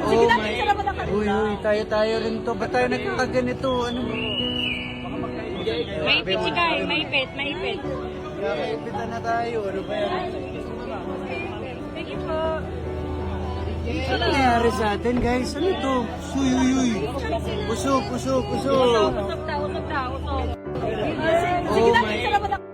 Sige natin, salamat ang kanila. Uy, tayo rin to. Ba't tayo nagkakaganito? Ano ba? Maipit si Kai, maipit. Nakaipitan na tayo. Ano ba yan? Thank you po. Ano nangyari sa atin, guys? Ano to? Uyuy. Usok. Usap na. Sige Oh natin, my- salamat ang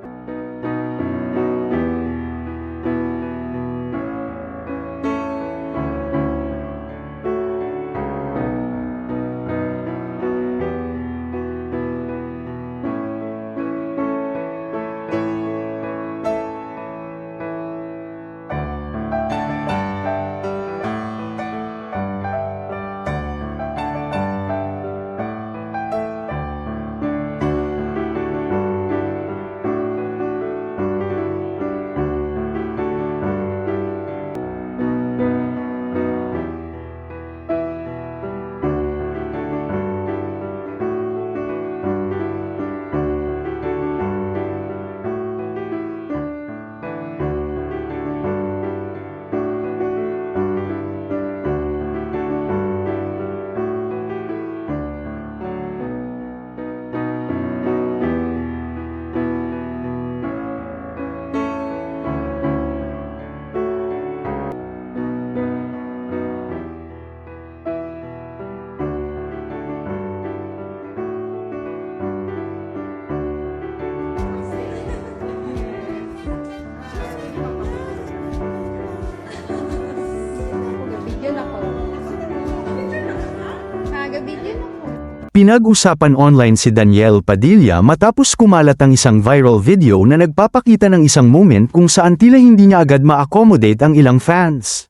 Pinag-usapan online si Daniel Padilla matapos kumalat ang isang viral video na nagpapakita ng isang moment kung saan tila hindi niya agad ma-accommodate ang ilang fans.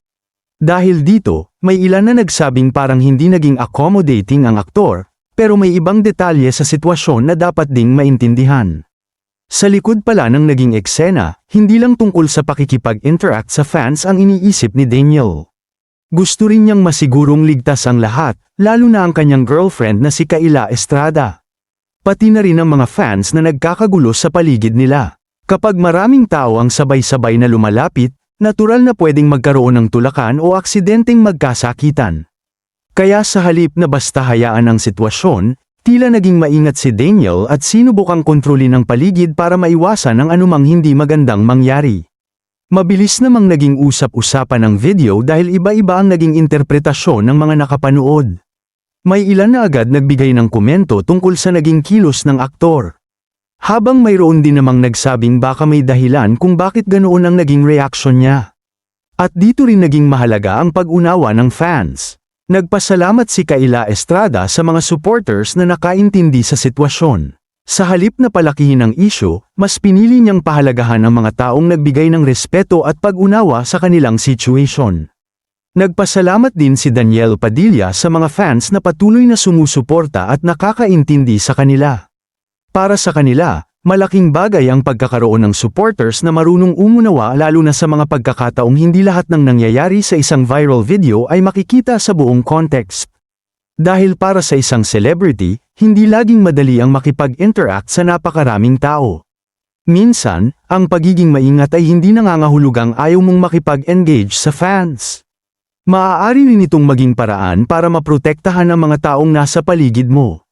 Dahil dito, may ilan na nagsabing parang hindi naging accommodating ang aktor, pero may ibang detalye sa sitwasyon na dapat ding maintindihan. Sa likod pala ng naging eksena, hindi lang tungkol sa pakikipag-interact sa fans ang iniisip ni Daniel. Gusto rin niyang masigurong ligtas ang lahat, lalo na ang kanyang girlfriend na si Kayla Estrada. Pati na rin ang mga fans na nagkakagulo sa paligid nila. Kapag maraming tao ang sabay-sabay na lumalapit, natural na pwedeng magkaroon ng tulakan o aksidenteng magkasakitan. Kaya sa halip na basta hayaan ang sitwasyon, tila naging maingat si Daniel at sinubukang kontrolin ang paligid para maiwasan ang anumang hindi magandang mangyari. Mabilis namang naging usap-usapan ang video dahil iba-iba ang naging interpretasyon ng mga nakapanood. May ilan na agad nagbigay ng komento tungkol sa naging kilos ng aktor. Habang mayroon din namang nagsabing baka may dahilan kung bakit ganoon ang naging reaksyon niya. At dito rin naging mahalaga ang pag-unawa ng fans. Nagpasalamat si Kayla Estrada sa mga supporters na nakaintindi sa sitwasyon. Sa halip na palakihin ang isyu, mas pinili niyang pahalagahan ang mga taong nagbigay ng respeto at pag-unawa sa kanilang situation. Nagpasalamat din si Daniel Padilla sa mga fans na patuloy na sumusuporta at nakakaintindi sa kanila. Para sa kanila, malaking bagay ang pagkakaroon ng supporters na marunong umunawa lalo na sa mga pagkakataong hindi lahat ng nangyayari sa isang viral video ay makikita sa buong context. Dahil para sa isang celebrity, hindi laging madali ang makipag-interact sa napakaraming tao. Minsan, ang pagiging maingat ay hindi nangangahulugang ayaw mong makipag-engage sa fans. Maaari rin itong maging paraan para maprotektahan ang mga taong nasa paligid mo.